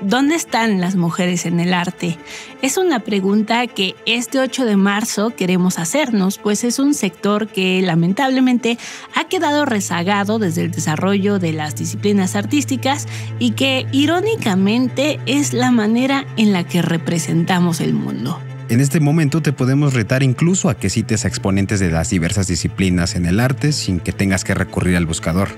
¿Dónde están las mujeres en el arte? Es una pregunta que este 8 de marzo queremos hacernos, pues es un sector que lamentablemente ha quedado rezagado desde el desarrollo de las disciplinas artísticas y que irónicamente es la manera en la que representamos el mundo. En este momento te podemos retar incluso a que cites a exponentes de las diversas disciplinas en el arte sin que tengas que recurrir al buscador,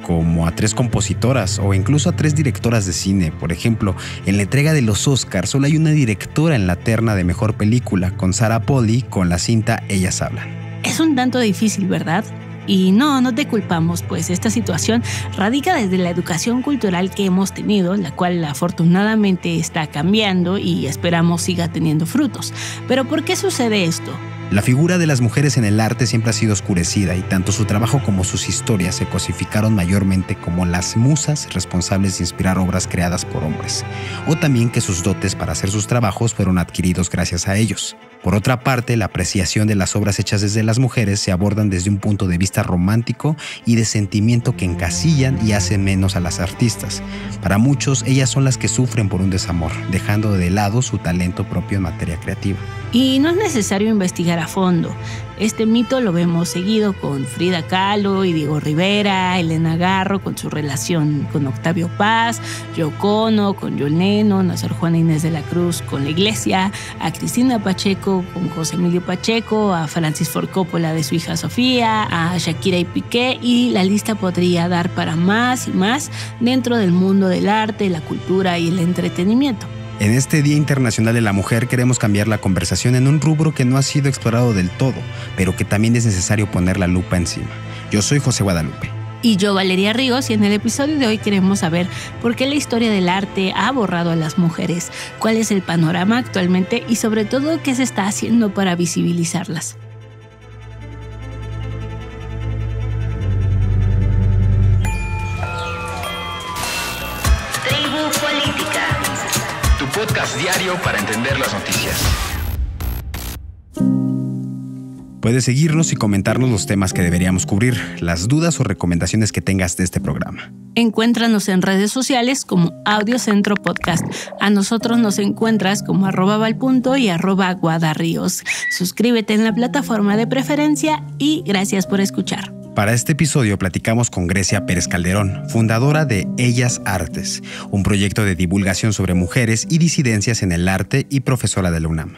como a 3 compositoras o incluso a 3 directoras de cine. Por ejemplo, en la entrega de los Oscars solo hay una directora en la terna de mejor película, con Sarah Polley con la cinta Ellas Hablan. Es un tanto difícil, ¿verdad? Y no te culpamos, pues esta situación radica desde la educación cultural que hemos tenido, la cual afortunadamente está cambiando y esperamos siga teniendo frutos. Pero ¿por qué sucede esto? La figura de las mujeres en el arte siempre ha sido oscurecida y tanto su trabajo como sus historias se cosificaron mayormente como las musas responsables de inspirar obras creadas por hombres, o también que sus dotes para hacer sus trabajos fueron adquiridos gracias a ellos. Por otra parte, la apreciación de las obras hechas desde las mujeres se abordan desde un punto de vista romántico y de sentimiento que encasillan y hacen menos a las artistas. Para muchos, ellas son las que sufren por un desamor, dejando de lado su talento propio en materia creativa. Y no es necesario investigar a fondo. Este mito lo vemos seguido con Frida Kahlo y Diego Rivera, Elena Garro con su relación con Octavio Paz, Yoko Ono con John Lennon, a Sor Juana Inés de la Cruz con la Iglesia, a Cristina Pacheco con José Emilio Pacheco, a Francis Ford Coppola de su hija Sofía, a Shakira y Piqué, y la lista podría dar para más y más dentro del mundo del arte, la cultura y el entretenimiento. En este Día Internacional de la Mujer queremos cambiar la conversación en un rubro que no ha sido explorado del todo, pero que también es necesario poner la lupa encima. Yo soy José Guadalupe. Y yo, Valeria Ríos, y en el episodio de hoy queremos saber por qué la historia del arte ha borrado a las mujeres, cuál es el panorama actualmente y sobre todo qué se está haciendo para visibilizarlas. Podcast diario para entender las noticias. Puedes seguirnos y comentarnos los temas que deberíamos cubrir, las dudas o recomendaciones que tengas de este programa. Encuéntranos en redes sociales como Audiocentro Podcast. A nosotros nos encuentras como @valpunto y @guadarríos. Suscríbete en la plataforma de preferencia y gracias por escuchar. Para este episodio platicamos con Grecia Pérez Calderón, fundadora de Ellas Artes, un proyecto de divulgación sobre mujeres y disidencias en el arte y profesora de la UNAM.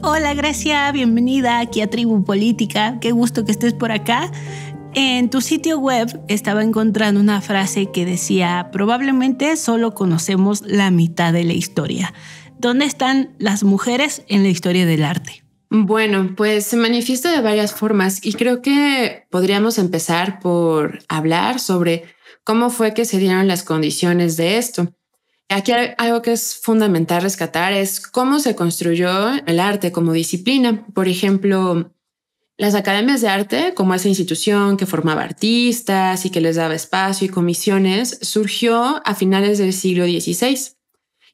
Hola Grecia, bienvenida aquí a Tribu Política, qué gusto que estés por acá. En tu sitio web estaba encontrando una frase que decía: probablemente solo conocemos la mitad de la historia. ¿Dónde están las mujeres en la historia del arte? Bueno, pues se manifiesta de varias formas y creo que podríamos empezar por hablar sobre cómo fue que se dieron las condiciones de esto. Aquí algo que es fundamental rescatar es cómo se construyó el arte como disciplina. Por ejemplo, las academias de arte, como esa institución que formaba artistas y que les daba espacio y comisiones, surgió a finales del siglo XVI.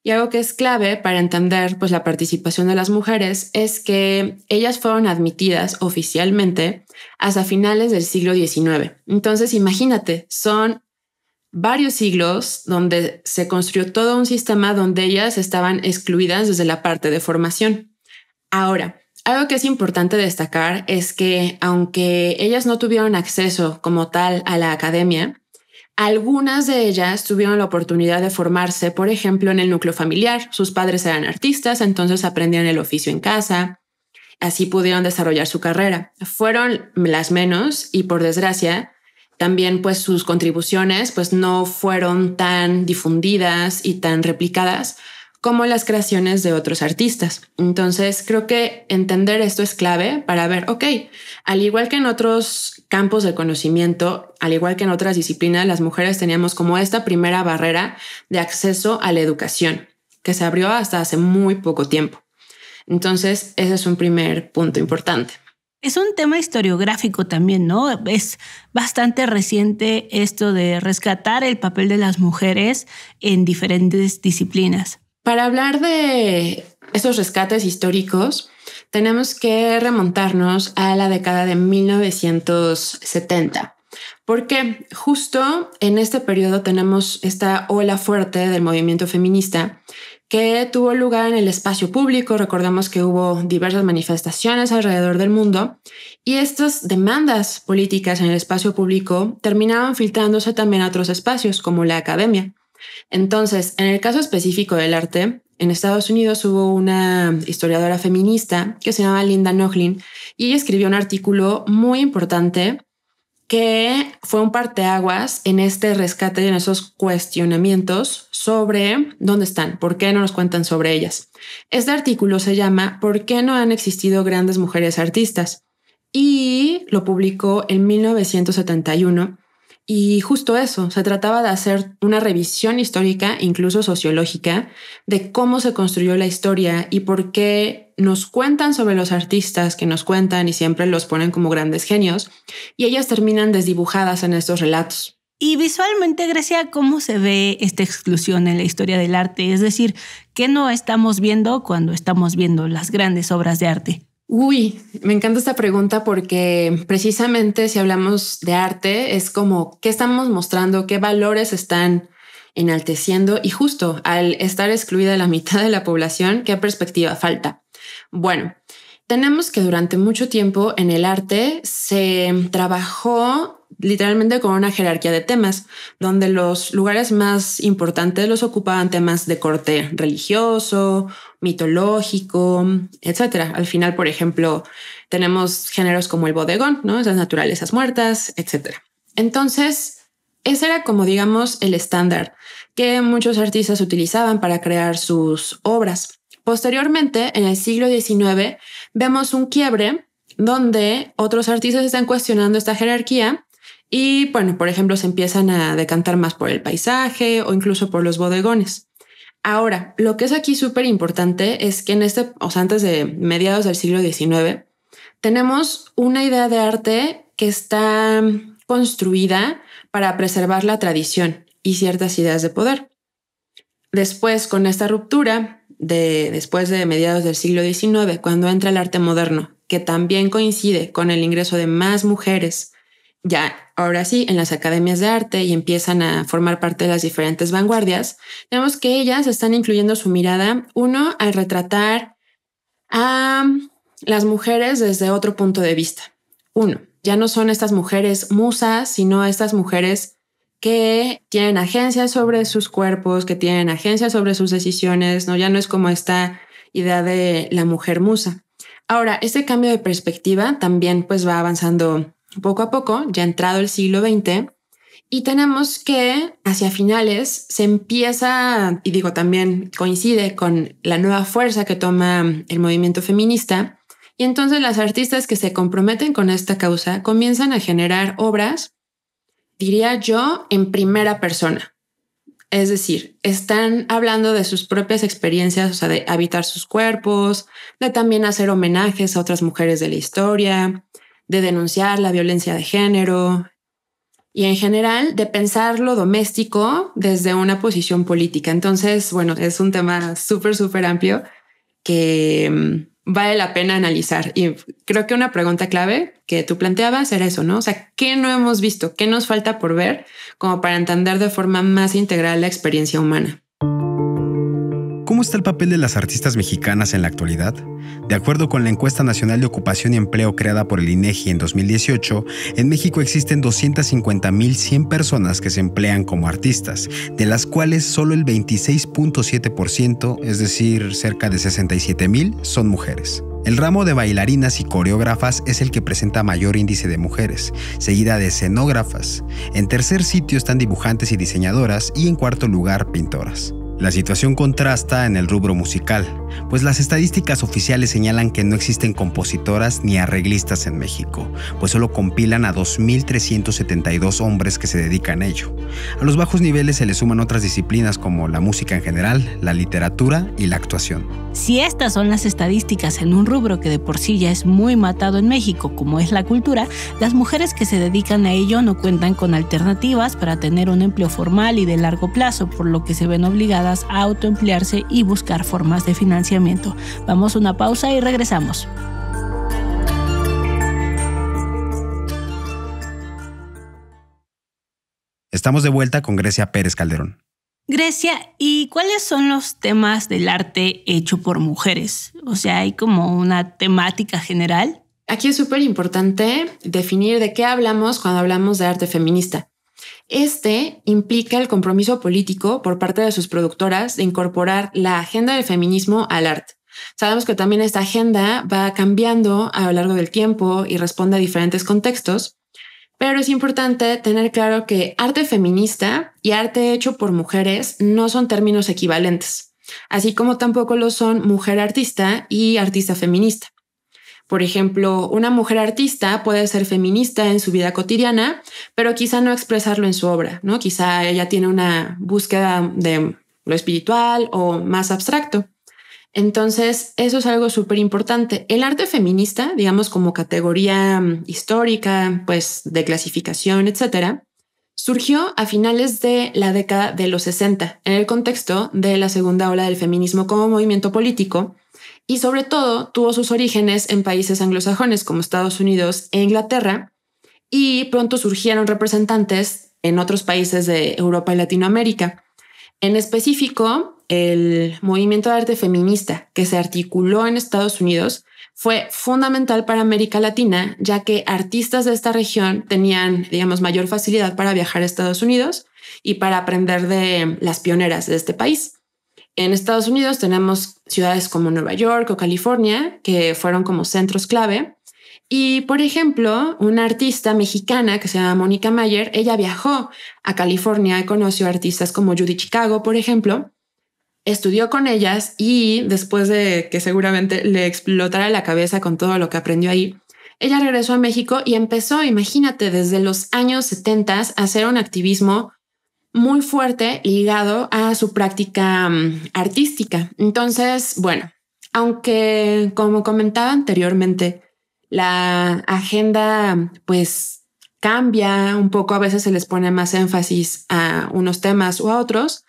Y algo que es clave para entender pues, la participación de las mujeres es que ellas fueron admitidas oficialmente hasta finales del siglo XIX. Entonces, imagínate, son varios siglos donde se construyó todo un sistema donde ellas estaban excluidas desde la parte de formación. Ahora, algo que es importante destacar es que aunque ellas no tuvieron acceso como tal a la academia, algunas de ellas tuvieron la oportunidad de formarse, por ejemplo, en el núcleo familiar. Sus padres eran artistas, entonces aprendían el oficio en casa. Así pudieron desarrollar su carrera. Fueron las menos y, por desgracia, también pues, sus contribuciones pues, no fueron tan difundidas y tan replicadas como las creaciones de otros artistas. Entonces, creo que entender esto es clave para ver, ok, al igual que en otros campos del conocimiento, al igual que en otras disciplinas, las mujeres teníamos como esta primera barrera de acceso a la educación, que se abrió hasta hace muy poco tiempo. Entonces, ese es un primer punto importante. Es un tema historiográfico también, ¿no? Es bastante reciente esto de rescatar el papel de las mujeres en diferentes disciplinas. Para hablar de esos rescates históricos, tenemos que remontarnos a la década de 1970. Porque justo en este periodo tenemos esta ola fuerte del movimiento feminista que tuvo lugar en el espacio público. Recordemos que hubo diversas manifestaciones alrededor del mundo y estas demandas políticas en el espacio público terminaban filtrándose también a otros espacios como la academia. Entonces, en el caso específico del arte, en Estados Unidos hubo una historiadora feminista que se llama Linda Nochlin y ella escribió un artículo muy importante que fue un parteaguas en este rescate y en esos cuestionamientos sobre dónde están, por qué no nos cuentan sobre ellas. Este artículo se llama ¿Por qué no han existido grandes mujeres artistas? Y lo publicó en 1971. Y justo eso, se trataba de hacer una revisión histórica, incluso sociológica, de cómo se construyó la historia y por qué nos cuentan sobre los artistas que nos cuentan y siempre los ponen como grandes genios y ellas terminan desdibujadas en estos relatos. Y visualmente, Grecia, ¿cómo se ve esta exclusión en la historia del arte? Es decir, ¿qué no estamos viendo cuando estamos viendo las grandes obras de arte? Uy, me encanta esta pregunta porque precisamente si hablamos de arte es como qué estamos mostrando, qué valores están enalteciendo y justo al estar excluida la mitad de la población, ¿qué perspectiva falta? Bueno, tenemos que durante mucho tiempo en el arte se trabajó literalmente con una jerarquía de temas, donde los lugares más importantes los ocupaban temas de corte religioso, mitológico, etcétera. Al final, por ejemplo, tenemos géneros como el bodegón, ¿no? Esas naturalezas muertas, etcétera. Entonces, ese era como, digamos, el estándar que muchos artistas utilizaban para crear sus obras. Posteriormente, en el siglo XIX, vemos un quiebre donde otros artistas están cuestionando esta jerarquía y, bueno, por ejemplo, se empiezan a decantar más por el paisaje o incluso por los bodegones. Ahora, lo que es aquí súper importante es que antes de mediados del siglo XIX, tenemos una idea de arte que está construida para preservar la tradición y ciertas ideas de poder. Después, con esta ruptura, después de mediados del siglo XIX, cuando entra el arte moderno, que también coincide con el ingreso de más mujeres, ya ahora sí, en las academias de arte y empiezan a formar parte de las diferentes vanguardias, vemos que ellas están incluyendo su mirada, uno, al retratar a las mujeres desde otro punto de vista. Uno, ya no son estas mujeres musas, sino estas mujeres que tienen agencia sobre sus cuerpos, que tienen agencia sobre sus decisiones, ¿no? Ya no es como esta idea de la mujer musa. Ahora, este cambio de perspectiva también pues va avanzando poco a poco, ya entrado el siglo XX, y tenemos que hacia finales se empieza, y digo también coincide con la nueva fuerza que toma el movimiento feminista, y entonces las artistas que se comprometen con esta causa comienzan a generar obras, diría yo, en primera persona. Es decir, están hablando de sus propias experiencias, o sea, de habitar sus cuerpos, de también hacer homenajes a otras mujeres de la historia, de denunciar la violencia de género y en general de pensar lo doméstico desde una posición política. Entonces, bueno, es un tema súper amplio que vale la pena analizar. Y creo que una pregunta clave que tú planteabas era eso, ¿no? O sea, ¿qué no hemos visto? ¿Qué nos falta por ver como para entender de forma más integral la experiencia humana? ¿Cómo está el papel de las artistas mexicanas en la actualidad? De acuerdo con la Encuesta Nacional de Ocupación y Empleo creada por el INEGI en 2018, en México existen 250,100 personas que se emplean como artistas, de las cuales solo el 26.7%, es decir, cerca de 67,000, son mujeres. El ramo de bailarinas y coreógrafas es el que presenta mayor índice de mujeres, seguida de escenógrafas. En tercer sitio están dibujantes y diseñadoras y en cuarto lugar pintoras. La situación contrasta en el rubro musical, pues las estadísticas oficiales señalan que no existen compositoras ni arreglistas en México, pues solo compilan a 2,372 hombres que se dedican a ello. A los bajos niveles se le suman otras disciplinas como la música en general, la literatura y la actuación. Si estas son las estadísticas en un rubro que de por sí ya es muy matado en México, como es la cultura, las mujeres que se dedican a ello no cuentan con alternativas para tener un empleo formal y de largo plazo, por lo que se ven obligadas a autoemplearse y buscar formas de financiamiento. Vamos a una pausa y regresamos. Estamos de vuelta con Grecia Pérez Calderón. Grecia, ¿y cuáles son los temas del arte hecho por mujeres? O sea, ¿hay como una temática general? Aquí es súper importante definir de qué hablamos cuando hablamos de arte feminista. Este implica el compromiso político por parte de sus productoras de incorporar la agenda del feminismo al arte. Sabemos que también esta agenda va cambiando a lo largo del tiempo y responde a diferentes contextos, pero es importante tener claro que arte feminista y arte hecho por mujeres no son términos equivalentes, así como tampoco lo son mujer artista y artista feminista. Por ejemplo, una mujer artista puede ser feminista en su vida cotidiana, pero quizá no expresarlo en su obra, ¿no? Quizá ella tiene una búsqueda de lo espiritual o más abstracto. Entonces, eso es algo súper importante. El arte feminista, digamos como categoría histórica, pues de clasificación, etcétera, surgió a finales de la década de los 60 en el contexto de la segunda ola del feminismo como movimiento político y sobre todo tuvo sus orígenes en países anglosajones como Estados Unidos e Inglaterra y pronto surgieron representantes en otros países de Europa y Latinoamérica. En específico, el movimiento de arte feminista que se articuló en Estados Unidos fue fundamental para América Latina, ya que artistas de esta región tenían, digamos, mayor facilidad para viajar a Estados Unidos y para aprender de las pioneras de este país. En Estados Unidos tenemos ciudades como Nueva York o California, que fueron como centros clave. Y, por ejemplo, una artista mexicana que se llama Mónica Mayer, ella viajó a California y conoció artistas como Judy Chicago, por ejemplo, estudió con ellas y después de que seguramente le explotara la cabeza con todo lo que aprendió ahí, ella regresó a México y empezó, imagínate, desde los años 70 a hacer un activismo muy fuerte ligado a su práctica artística. Entonces, bueno, aunque como comentaba anteriormente, la agenda pues cambia un poco, a veces se les pone más énfasis a unos temas u a otros.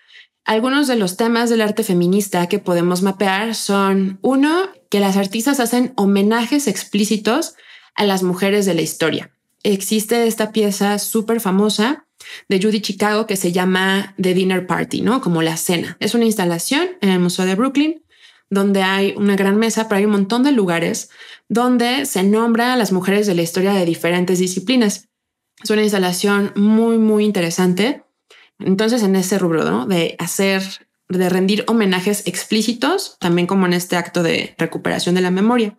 Algunos de los temas del arte feminista que podemos mapear son, uno, que las artistas hacen homenajes explícitos a las mujeres de la historia. Existe esta pieza súper famosa de Judy Chicago que se llama The Dinner Party, ¿no? Como la cena. Es una instalación en el Museo de Brooklyn donde hay una gran mesa, pero hay un montón de lugares donde se nombra a las mujeres de la historia de diferentes disciplinas. Es una instalación muy, muy interesante. Entonces, en ese rubro, ¿no? De rendir homenajes explícitos, también como en este acto de recuperación de la memoria.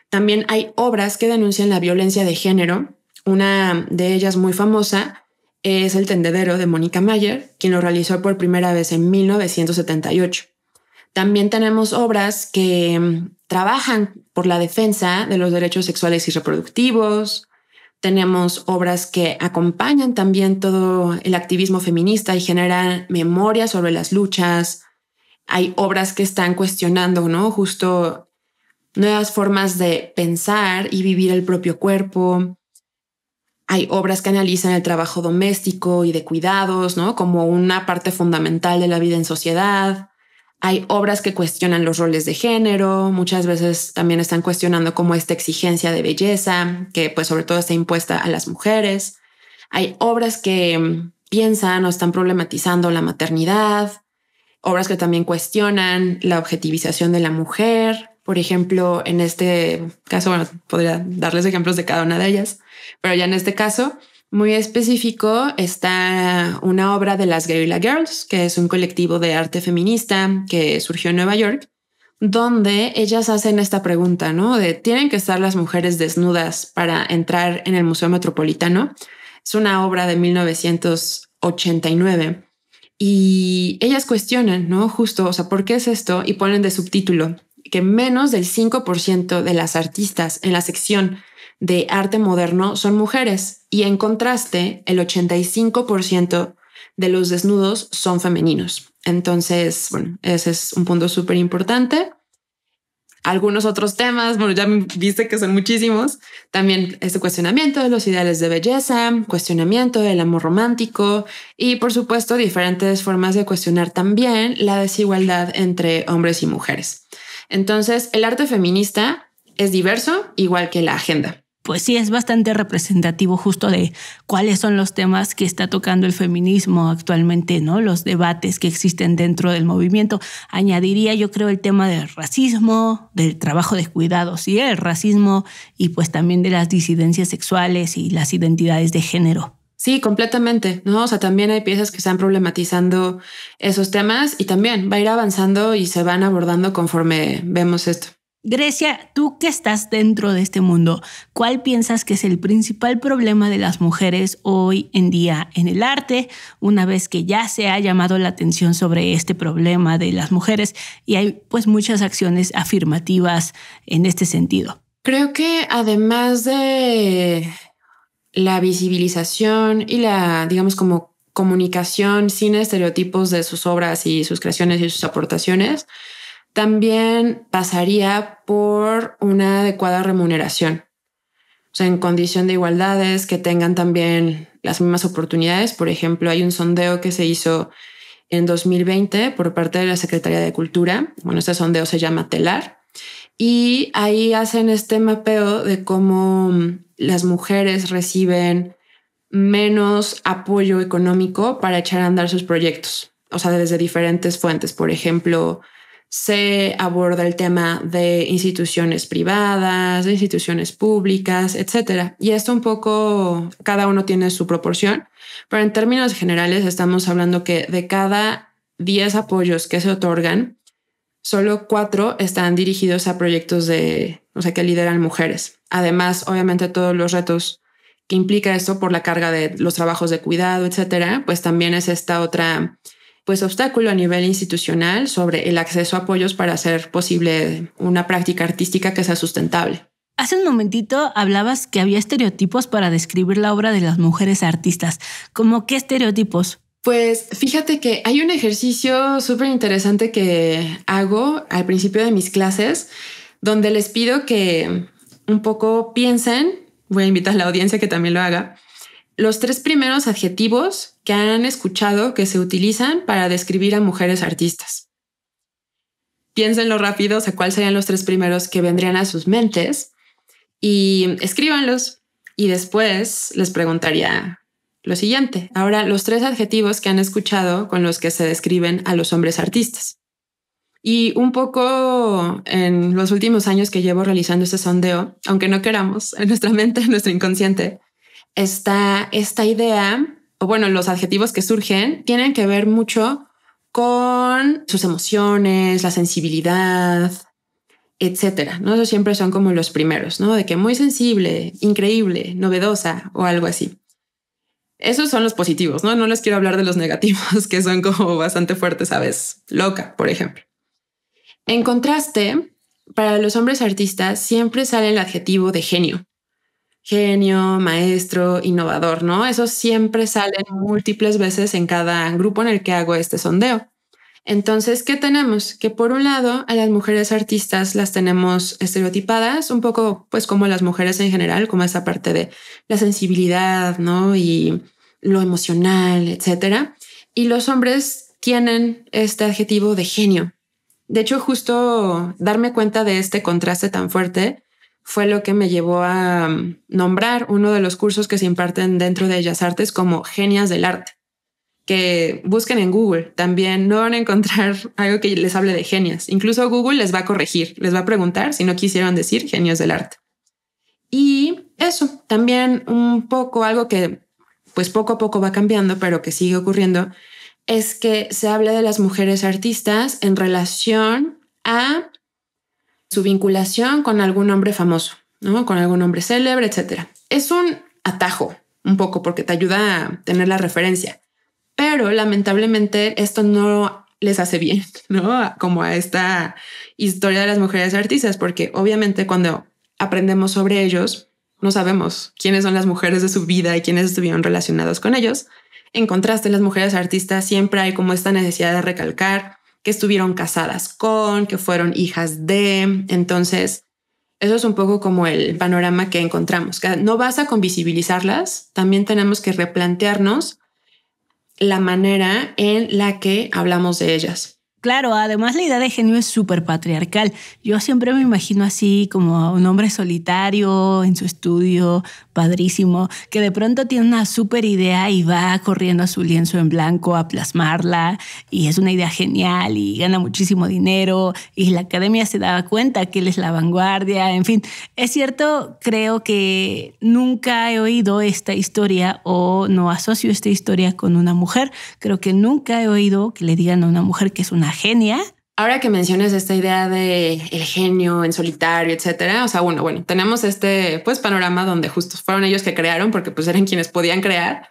También hay obras que denuncian la violencia de género. Una de ellas muy famosa es El Tendedero de Mónica Mayer, quien lo realizó por primera vez en 1978. También tenemos obras que trabajan por la defensa de los derechos sexuales y reproductivos. Tenemos obras que acompañan también todo el activismo feminista y generan memoria sobre las luchas. Hay obras que están cuestionando, ¿no? Justo nuevas formas de pensar y vivir el propio cuerpo. Hay obras que analizan el trabajo doméstico y de cuidados, ¿no? Como una parte fundamental de la vida en sociedad. Hay obras que cuestionan los roles de género, muchas veces también están cuestionando como esta exigencia de belleza, que pues sobre todo está impuesta a las mujeres. Hay obras que piensan o están problematizando la maternidad, obras que también cuestionan la objetivización de la mujer. Por ejemplo, en este caso, bueno, podría darles ejemplos de cada una de ellas, pero ya en este caso muy específico está una obra de las Guerrilla Girls, que es un colectivo de arte feminista que surgió en Nueva York, donde ellas hacen esta pregunta, ¿no? De ¿tienen que estar las mujeres desnudas para entrar en el Museo Metropolitano? Es una obra de 1989 y ellas cuestionan, ¿no? Justo, o sea, ¿por qué es esto? Y ponen de subtítulo que menos del 5% de las artistas en la sección de arte moderno son mujeres y en contraste el 85% de los desnudos son femeninos. Entonces, bueno, ese es un punto súper importante. Algunos otros temas, bueno, ya viste que son muchísimos. También este cuestionamiento de los ideales de belleza, cuestionamiento del amor romántico y, por supuesto, diferentes formas de cuestionar también la desigualdad entre hombres y mujeres. Entonces, el arte feminista es diverso, igual que la agenda. pues sí, es bastante representativo justo de cuáles son los temas que está tocando el feminismo actualmente, ¿no? Los debates que existen dentro del movimiento. Añadiría, yo creo, el tema del racismo, del trabajo de cuidados y el racismo, y pues también de las disidencias sexuales y las identidades de género. Sí, completamente, ¿no? O sea, también hay piezas que están problematizando esos temas y también va a ir avanzando y se van abordando conforme vemos esto. Grecia, tú que estás dentro de este mundo, ¿cuál piensas que es el principal problema de las mujeres hoy en día en el arte, una vez que ya se ha llamado la atención sobre este problema de las mujeres y hay pues muchas acciones afirmativas en este sentido? Creo que además de la visibilización y la, digamos, como comunicación sin estereotipos de sus obras y sus creaciones y sus aportaciones, también pasaría por una adecuada remuneración. O sea, en condición de igualdades, que tengan también las mismas oportunidades. Por ejemplo, hay un sondeo que se hizo en 2020 por parte de la Secretaría de Cultura. Bueno, este sondeo se llama TELAR. Y ahí hacen este mapeo de cómo las mujeres reciben menos apoyo económico para echar a andar sus proyectos. O sea, desde diferentes fuentes. Por ejemplo, se aborda el tema de instituciones privadas, de instituciones públicas, etcétera. Y esto un poco, cada uno tiene su proporción, pero en términos generales estamos hablando que de cada 10 apoyos que se otorgan, solo 4 están dirigidos a proyectos que lideran mujeres. Además, obviamente, todos los retos que implica esto por la carga de los trabajos de cuidado, etcétera, pues también es esta otra obstáculo a nivel institucional sobre el acceso a apoyos para hacer posible una práctica artística que sea sustentable. Hace un momentito hablabas que había estereotipos para describir la obra de las mujeres artistas. ¿Cómo qué estereotipos? Pues fíjate que hay un ejercicio súper interesante que hago al principio de mis clases, donde les pido que un poco piensen, voy a invitar a la audiencia que también lo haga, los 3 primeros adjetivos que han escuchado que se utilizan para describir a mujeres artistas. Piénsenlo rápido, o sea, cuáles serían los 3 primeros que vendrían a sus mentes y escríbanlos. Y después les preguntaría lo siguiente. Ahora, los 3 adjetivos que han escuchado con los que se describen a los hombres artistas. Y un poco en los últimos años que llevo realizando este sondeo, aunque no queramos, en nuestra mente, en nuestro inconsciente, está esta idea, o bueno, los adjetivos que surgen tienen que ver mucho con sus emociones, la sensibilidad, etcétera, ¿no? Esos siempre son como los primeros, ¿no? De que muy sensible, increíble, novedosa o algo así. Esos son los positivos, ¿no? No les quiero hablar de los negativos, que son como bastante fuertes, ¿sabes? Loca, por ejemplo. En contraste, para los hombres artistas siempre sale el adjetivo de genio. Genio, maestro, innovador, ¿no? Esos siempre salen múltiples veces en cada grupo en el que hago este sondeo. Entonces, ¿qué tenemos? Que por un lado, a las mujeres artistas las tenemos estereotipadas, un poco pues como las mujeres en general, como esa parte de la sensibilidad, ¿no? Y lo emocional, etcétera. Y los hombres tienen este adjetivo de genio. De hecho, justo darme cuenta de este contraste tan fuerte fue lo que me llevó a nombrar uno de los cursos que se imparten dentro de Bellas Artes como genias del arte. Que busquen en Google. También no van a encontrar algo que les hable de genias. Incluso Google les va a corregir, les va a preguntar si no quisieron decir genios del arte. Y eso, también un poco algo que pues poco a poco va cambiando, pero que sigue ocurriendo, es que se habla de las mujeres artistas en relación a su vinculación con algún hombre famoso, ¿no? Con algún hombre célebre, etcétera. Es un atajo un poco porque te ayuda a tener la referencia, pero lamentablemente esto no les hace bien, ¿no? Como a esta historia de las mujeres artistas, porque obviamente cuando aprendemos sobre ellos, no sabemos quiénes son las mujeres de su vida y quiénes estuvieron relacionados con ellos. En contraste, las mujeres artistas siempre hay como esta necesidad de recalcar que estuvieron casadas con, que fueron hijas de. Entonces, eso es un poco como el panorama que encontramos. Que no basta con visibilizarlas, también tenemos que replantearnos la manera en la que hablamos de ellas. Claro, además la idea de genio es súper patriarcal. Yo siempre me imagino así como un hombre solitario en su estudio, padrísimo, que de pronto tiene una súper idea y va corriendo a su lienzo en blanco a plasmarla y es una idea genial y gana muchísimo dinero y la academia se da cuenta que él es la vanguardia. En fin, es cierto, creo que nunca he oído esta historia o no asocio esta historia con una mujer. Creo que nunca he oído que le digan a una mujer que es una genia. Ahora que mencionas esta idea de el genio en solitario, etcétera, o sea, bueno, tenemos este panorama donde justo fueron ellos que crearon porque pues eran quienes podían crear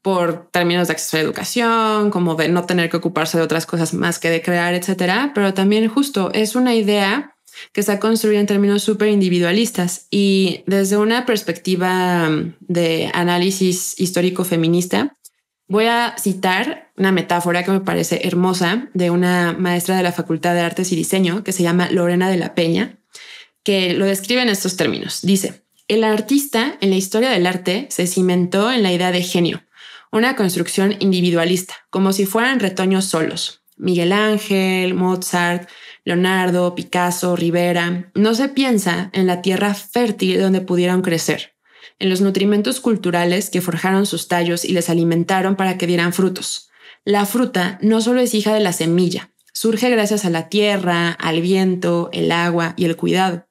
por términos de acceso a la educación, como de no tener que ocuparse de otras cosas más que de crear, etcétera. Pero también justo es una idea que está construida en términos súper individualistas y desde una perspectiva de análisis histórico feminista. Voy a citar una metáfora que me parece hermosa de una maestra de la Facultad de Artes y Diseño que se llama Lorena de la Peña, que lo describe en estos términos. Dice, el artista en la historia del arte se cimentó en la idea de genio, una construcción individualista, como si fueran retoños solos. Miguel Ángel, Mozart, Leonardo, Picasso, Rivera. No se piensa en la tierra fértil donde pudieron crecer, en los nutrimentos culturales que forjaron sus tallos y les alimentaron para que dieran frutos. La fruta no solo es hija de la semilla, surge gracias a la tierra, al viento, el agua y el cuidado.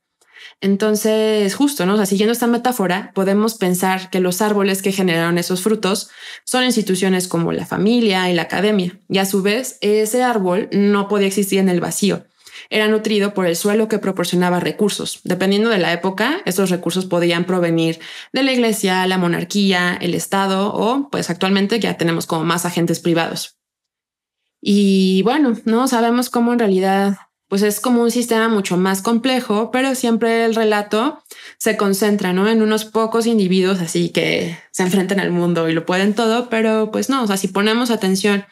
Entonces, justo, ¿no? O sea, siguiendo esta metáfora, podemos pensar que los árboles que generaron esos frutos son instituciones como la familia y la academia, y a su vez, ese árbol no podía existir en el vacío. Era nutrido por el suelo que proporcionaba recursos. Dependiendo de la época, esos recursos podían provenir de la iglesia, la monarquía, el Estado o, pues actualmente ya tenemos como más agentes privados. Y bueno, no sabemos cómo en realidad, pues es como un sistema mucho más complejo, pero siempre el relato se concentra, ¿no? En unos pocos individuos así que se enfrentan al mundo y lo pueden todo, pero pues no, o sea, si ponemos atención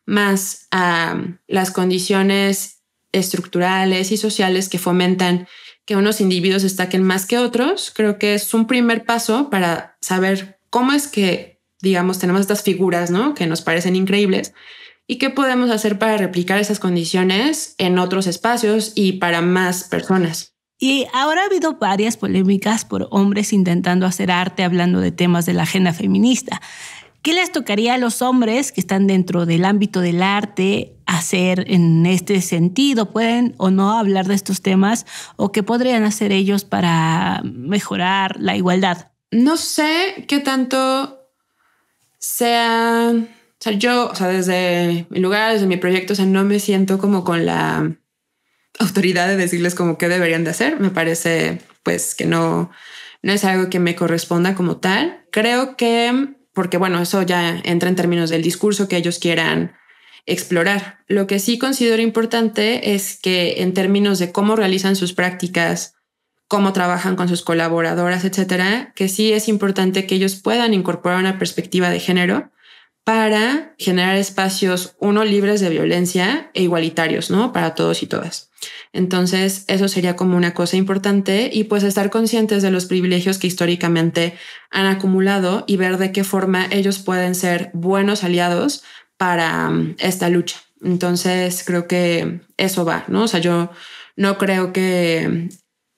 más a las condiciones estructurales y sociales que fomentan que unos individuos destaquen más que otros, creo que es un primer paso para saber cómo es que, digamos, tenemos estas figuras, ¿no? Que nos parecen increíbles y qué podemos hacer para replicar esas condiciones en otros espacios y para más personas. Y ahora ha habido varias polémicas por hombres intentando hacer arte hablando de temas de la agenda feminista. ¿Qué les tocaría a los hombres que están dentro del ámbito del arte hacer en este sentido? ¿Pueden o no hablar de estos temas? ¿O qué podrían hacer ellos para mejorar la igualdad? No sé qué tanto sea... O sea, yo, desde mi lugar, desde mi proyecto, no me siento como con la autoridad de decirles como qué deberían de hacer. Me parece, pues, que no es algo que me corresponda como tal. Creo que... porque bueno, eso ya entra en términos del discurso que ellos quieran explorar. Lo que sí considero importante es que en términos de cómo realizan sus prácticas, cómo trabajan con sus colaboradoras, etcétera, que sí es importante que ellos puedan incorporar una perspectiva de género para generar espacios, libres de violencia e igualitarios, ¿no? Para todos y todas. Entonces, eso sería como una cosa importante y pues estar conscientes de los privilegios que históricamente han acumulado y ver de qué forma ellos pueden ser buenos aliados para esta lucha. Entonces, creo que eso va, ¿no? O sea, yo no creo que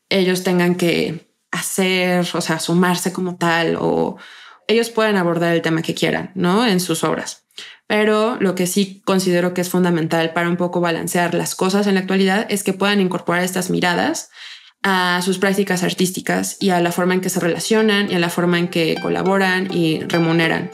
ellos tengan que hacer, o sea, sumarse como tal o ellos pueden abordar el tema que quieran, ¿no? En sus obras. Pero lo que sí considero que es fundamental para un poco balancear las cosas en la actualidad es que puedan incorporar estas miradas a sus prácticas artísticas y a la forma en que se relacionan y a la forma en que colaboran y remuneran.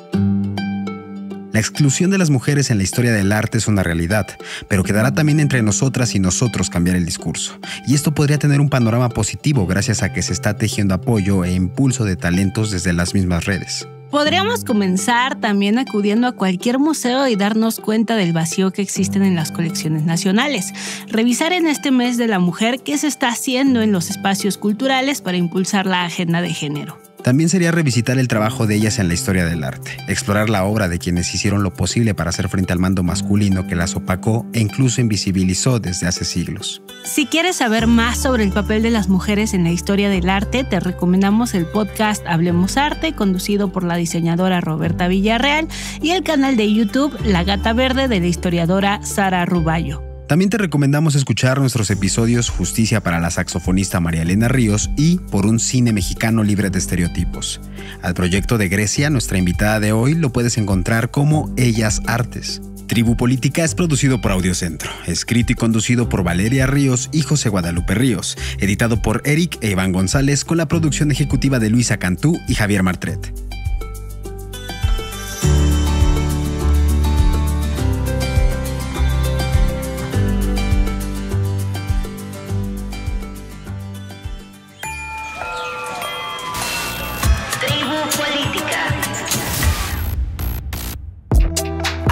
La exclusión de las mujeres en la historia del arte es una realidad, pero quedará también entre nosotras y nosotros cambiar el discurso. Y esto podría tener un panorama positivo gracias a que se está tejiendo apoyo e impulso de talentos desde las mismas redes. Podríamos comenzar también acudiendo a cualquier museo y darnos cuenta del vacío que existen en las colecciones nacionales. Revisar en este mes de la mujer qué se está haciendo en los espacios culturales para impulsar la agenda de género. También sería revisitar el trabajo de ellas en la historia del arte, explorar la obra de quienes hicieron lo posible para hacer frente al mando masculino que las opacó e incluso invisibilizó desde hace siglos. Si quieres saber más sobre el papel de las mujeres en la historia del arte, te recomendamos el podcast Hablemos Arte, conducido por la diseñadora Roberta Villarreal, y el canal de YouTube La Gata Verde de la historiadora Sara Ruballo. También te recomendamos escuchar nuestros episodios Justicia para la saxofonista María Elena Ríos y Por un cine mexicano libre de estereotipos. Al proyecto de Grecia, nuestra invitada de hoy, lo puedes encontrar como Ellas Artes. Tribu Política es producido por Audiocentro, escrito y conducido por Valeria Ríos y José Guadalupe Ríos, editado por Eric e Iván González con la producción ejecutiva de Luisa Cantú y Javier Martret.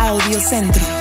Audiocentro.